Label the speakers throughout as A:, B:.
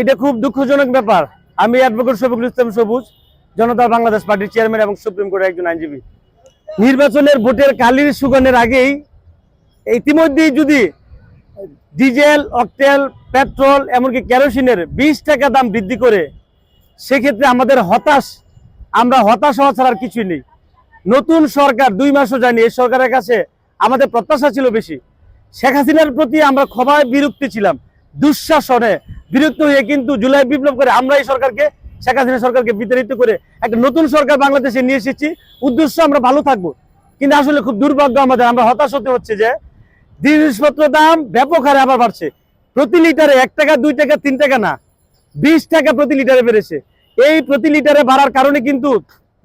A: এটা খুব দুঃখজনক ব্যাপার। আমি অ্যাডভোকেট শফিকুল ইসলাম সবুজ, জনতা বাংলাদেশ পার্টির চেয়ারম্যান এবং সুপ্রিম কোর্টের একজন আইনজীবী। নির্বাচনের ভোটের কালির সুগনের আগেই ইতিমধ্যেই যদি ডিজেল, অকটেল, পেট্রোল এমনকি কেরোসিনের 20 টাকা দাম বৃদ্ধি করে, সেক্ষেত্রে আমাদের আমরা হতাশ হওয়া ছাড়া আর কিছুই নেই। নতুন সরকার 2 মাসও যায়নি, এই সরকারের কাছে আমাদের প্রত্যাশা ছিল বেশি। শেখ হাসিনার প্রতি আমরা সবাই বিরক্ত ছিলাম, দুঃশাসনে বিরক্ত হয়ে কিন্তু জুলাই বিপ্লব করে আমরা এই সরকারকে, শেখ হাসিনা সরকারকে বিতাড়িত করে একটা নতুন সরকার বাংলাদেশে নিয়ে এসেছি। উদ্দেশ্য আমরা ভালো থাকবো, কিন্তু আসলে খুব দুর্ভাগ্য আমাদের, আমরা হতাশ হতে হচ্ছে যে জিনিসপত্র দাম ব্যাপক হারে আবার বাড়ছে। প্রতি লিটারে 1 টাকা 2 টাকা 3 টাকা না, 20 টাকা প্রতি লিটারে বেড়েছে। এই প্রতি লিটারে বাড়ার কারণে কিন্তু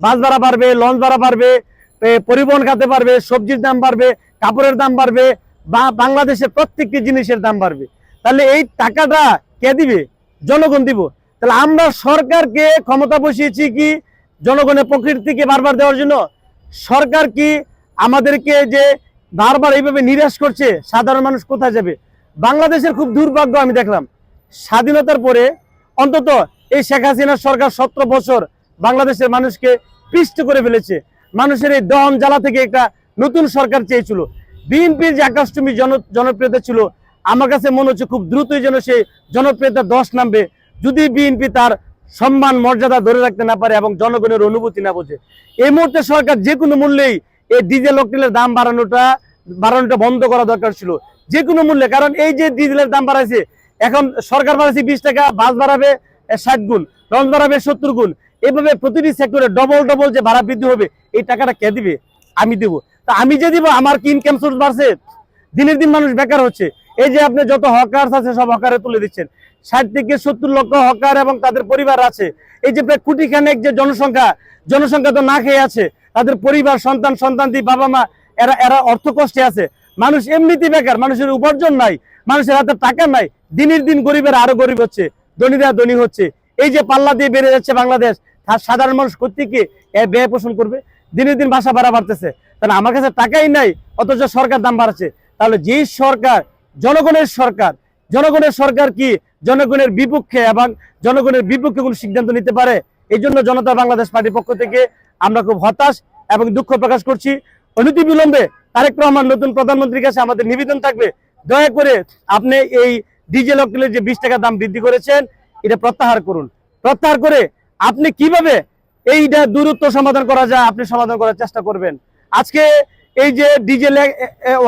A: বাস ভাড়া বাড়বে, লঞ্চ ভাড়া বাড়বে, পরিবহন খাতে বাড়বে, সবজির দাম বাড়বে, কাপড়ের দাম বাড়বে, বা বাংলাদেশের প্রত্যেকটি জিনিসের দাম বাড়বে। তাহলে এই টাকাটা কে দিবে? জনগণ দিব। তাহলে আমরা সরকারকে ক্ষমতা বসিয়েছি কি জনগণের প্রকৃতিকে বারবার দেওয়ার জন্য? সরকার কি আমাদেরকে যে বারবার এইভাবে নিরাশ করছে, সাধারণ মানুষ কোথায় যাবে? বাংলাদেশের খুব দুর্ভাগ্য আমি দেখলাম, স্বাধীনতার পরে অন্তত এই শেখ হাসিনার সরকার 17 বছর বাংলাদেশের মানুষকে পিষ্ট করে ফেলেছে। মানুষের এই দহন জ্বালা থেকে একটা নতুন সরকার চেয়েছিল। বিএনপির যে আকাশচুম্বী জনপ্রিয়তা ছিল, আমার কাছে মনে হচ্ছে খুব দ্রুতই যেন সেই জনপ্রিয়তা 10 নামবে, যদি বিএনপি তার সম্মান মর্যাদা ধরে রাখতে না পারে এবং জনগণের অনুভূতি না বোঝে। এই মুহূর্তে সরকার যে কোনো মূল্যেই এই ডিজেল অকটেলের দাম বাড়ানোটা বন্ধ করা দরকার ছিল, যে কোনো মূল্যে। কারণ এই যে ডিজেলের দাম বাড়াইছে, এখন সরকার বাড়াইছে 20 টাকা, বাস বাড়াবে 60 গুণ, লঞ্চ বাড়াবে 70 গুণ, এইভাবে প্রতিটি সেক্টরে ডবল যে ভাড়া বৃদ্ধি হবে, এই টাকাটা কে দিবে? আমি দেবো। তা আমি যে দিব, আমার কি ইনকাম সোর্স বাড়ছে? দিনের দিন মানুষ বেকার হচ্ছে। এই যে আপনি যত হকার আছে সব হকারে তুলে দিচ্ছেন, 60 থেকে 70 লক্ষ হকার এবং তাদের পরিবার আছে। এই যে প্রায় কোটিখানেক যে জনসংখ্যা তো না খেয়ে আছে, তাদের পরিবার, সন্তানদি, বাবা মা, এরা অর্থ কষ্টে আছে। মানুষ এমনিতেই বেকার, মানুষের উপার্জন নাই, মানুষের হাতে টাকা নাই। দিনের দিন গরিবের আরো গরিব হচ্ছে, ধনীরা ধনী হচ্ছে। এই যে পাল্লা দিয়ে বেড়ে যাচ্ছে বাংলাদেশ, সাধারণ মানুষ কোত্থেকে ব্যয় পোষণ করবে? দিনের দিন বাসা ভাড়া বাড়তেছে, তাহলে আমার কাছে টাকাই নাই, অথচ সরকার দাম বাড়াচ্ছে। তাহলে যেই সরকার জনগণের সরকার কি জনগণের বিপক্ষে এবং জনগণের বিপক্ষে কোনো সিদ্ধান্ত নিতে পারে? এই জন্য জনতা বাংলাদেশ পার্টির পক্ষ থেকে আমরা খুব হতাশ এবং দুঃখ প্রকাশ করছি। অনতি বিলম্বে তারেক রহমান নতুন প্রধানমন্ত্রীর কাছে আমাদের নিবেদন থাকবে, দয়া করে আপনি এই ডিজেল অকটেলের যে 20 টাকা দাম বৃদ্ধি করেছেন, এটা প্রত্যাহার করুন। প্রত্যাহার করে আপনি কিভাবে এইটা দূরত্ব সমাধান করা যায়, আপনি সমাধান করার চেষ্টা করবেন। আজকে এই যে ডিজেল,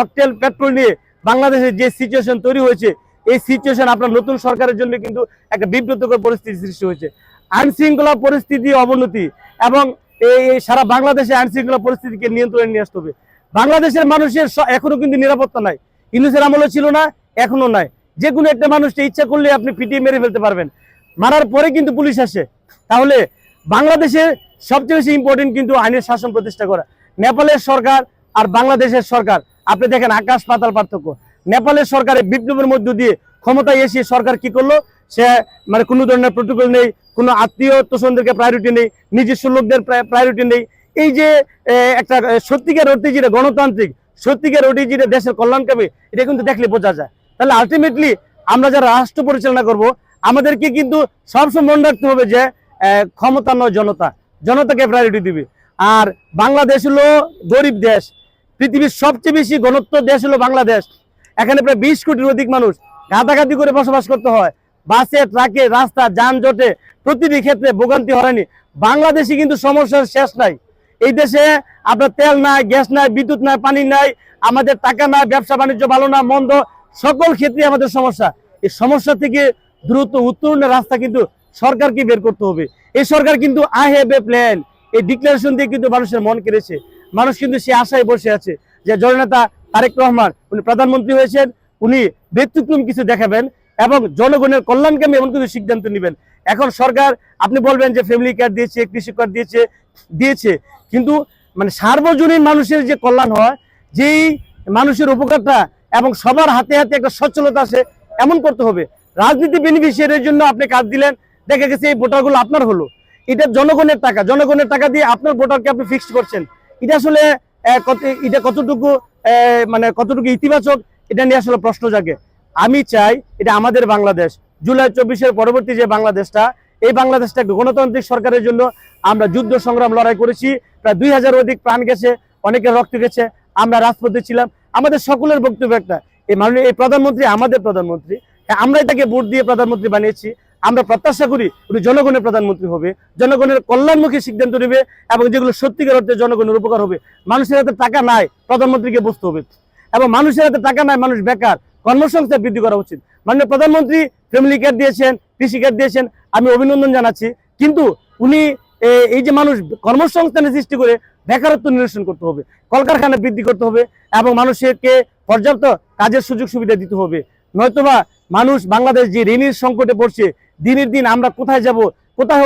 A: অকটেল, পেট্রোল নিয়ে বাংলাদেশে যে সিচুয়েশন তৈরি হয়েছে, এই সিচুয়েশন আপনার নতুন সরকারের জন্য কিন্তু একটা বিব্রতকর পরিস্থিতি সৃষ্টি হয়েছে। আইন শৃঙ্খলা পরিস্থিতি অবনতি এবং এই সারা বাংলাদেশে আইন শৃঙ্খলা পরিস্থিতিকে নিয়ন্ত্রণে নিয়ে আসতে হবে। বাংলাদেশের মানুষের এখনো কিন্তু নিরাপত্তা নাই, ইউনূসের আমলে ছিল না, এখনো নাই। যে কোনো একটা মানুষকে ইচ্ছা করলে আপনি পিটিয়ে মেরে ফেলতে পারবেন, মারার পরে কিন্তু পুলিশ আসে। তাহলে বাংলাদেশের সবচেয়ে বেশি ইম্পর্টেন্ট কিন্তু আইনের শাসন প্রতিষ্ঠা করা। নেপালের সরকার আর বাংলাদেশের সরকার, আপনি দেখেন আকাশ পাতাল পার্থক্য। নেপালের সরকারের বিপ্লবের মধ্য দিয়ে ক্ষমতায় এসে সরকার কি করলো? সে মানে কোনো ধরনের প্রোটোকল নেই, কোনো আত্মীয় স্বজনদেরকে প্রায়োরিটি নেই, নিজস্ব লোকদের প্রায়োরিটি নেই। এই যে একটা সত্যিকার অর্থে যেটা গণতান্ত্রিক, সত্যিকার অর্থে যেটা দেশের কল্যাণকামী, এটা কিন্তু দেখলে বোঝা যায়। তাহলে আলটিমেটলি আমরা যারা রাষ্ট্র পরিচালনা করব, আমাদেরকে কিন্তু সবসময় মনে রাখতে হবে যে ক্ষমতা নয় জনতাকে প্রায়োরিটি দিবে। আর বাংলাদেশ হলো গরিব দেশ, পৃথিবীর সবচেয়ে বেশি ঘনত্ব দেশ হলো বাংলাদেশ। এখানে প্রায় 20 কোটির অধিক মানুষ গাদাগাদি করে বসবাস করতে হয়। বাসে, ট্রাকে, রাস্তা, যানজটে প্রতিটি ক্ষেত্রে ভোগান্তি হয়নি। বাংলাদেশে কিন্তু সমস্যার শেষ নাই। এই দেশে আপনার তেল নাই, গ্যাস নাই, বিদ্যুৎ নাই, পানি নাই, আমাদের টাকা নাই, ব্যবসা বাণিজ্য ভালো না, মন্দ, সকল ক্ষেত্রে আমাদের সমস্যা। এই সমস্যা থেকে দ্রুত উত্তরণের রাস্তা কিন্তু সরকারকে বের করতে হবে। এই সরকার কিন্তু আই হ্যাভ এ প্ল্যান, এই ডিক্লারেশন দিয়ে কিন্তু মানুষের মন কেড়েছে। মানুষ কিন্তু সে আশায় বসে আছে যে জননেতা তারেক রহমান উনি প্রধানমন্ত্রী হয়েছেন, উনি ব্যতিক্রম কিছু দেখাবেন এবং জনগণের কল্যাণকামী এমন কিছু সিদ্ধান্ত নেবেন। এখন সরকার, আপনি বলবেন যে ফ্যামিলি কার্ড দিয়েছে, কৃষি কার্ড দিয়েছে, কিন্তু মানে সার্বজনীন মানুষের যে কল্যাণ হয়, যেই মানুষের উপকারটা এবং সবার হাতে হাতে একটা সচ্ছলতা আসে, এমন করতে হবে। রাজনীতি বেনিফিশিয়ারির জন্য আপনি কার্ড দিলেন, দেখা গেছে এই ভোটারগুলো আপনার হলো, এটা জনগণের টাকা দিয়ে আপনার ভোটারকে আপনি ফিক্সড করছেন। এটা আসলে এটা কতটুকু কতটুকু ইতিবাচক, এটা নিয়ে আসলে প্রশ্ন জাগে। আমি চাই এটা আমাদের বাংলাদেশ, জুলাই 24-এর পরবর্তী যে বাংলাদেশটা, এই বাংলাদেশটা একটা গণতান্ত্রিক সরকারের জন্য আমরা যুদ্ধ সংগ্রাম লড়াই করেছি। প্রায় 2000 অধিক প্রাণ গেছে, অনেকের রক্ত গেছে, আমরা রাজপথে ছিলাম। আমাদের সকলের বক্তব্য একটা, এই মাননীয় এই প্রধানমন্ত্রী আমাদের প্রধানমন্ত্রী, আমরাই তাকে ভোট দিয়ে প্রধানমন্ত্রী বানিয়েছি। আমরা প্রত্যাশা করি উনি জনগণের প্রধানমন্ত্রী হবে, জনগণের কল্যাণমুখী সিদ্ধান্ত নেবে এবং যেগুলো সত্যিকার অর্থে জনগণের উপকার হবে। মানুষের হাতে টাকা নাই, প্রধানমন্ত্রীকে বুঝতে হবে। এবং মানুষের হাতে টাকা নাই, মানুষ বেকার, কর্মসংস্থান বৃদ্ধি করা উচিত। মাননীয় প্রধানমন্ত্রী ফ্যামিলি কার্ড দিয়েছেন, কৃষি কার্ড দিয়েছেন, আমি অভিনন্দন জানাচ্ছি। কিন্তু উনি এই যে মানুষ কর্মসংস্থানের সৃষ্টি করে বেকারত্ব নিরসন করতে হবে, কলকারখানা বৃদ্ধি করতে হবে এবং মানুষকে পর্যাপ্ত কাজের সুযোগ সুবিধা দিতে হবে। নয়তোবা মানুষ, বাংলাদেশ যে ঋণের সংকটে পড়ছে, দিনের দিন আমরা কোথায় যাব, কোথায়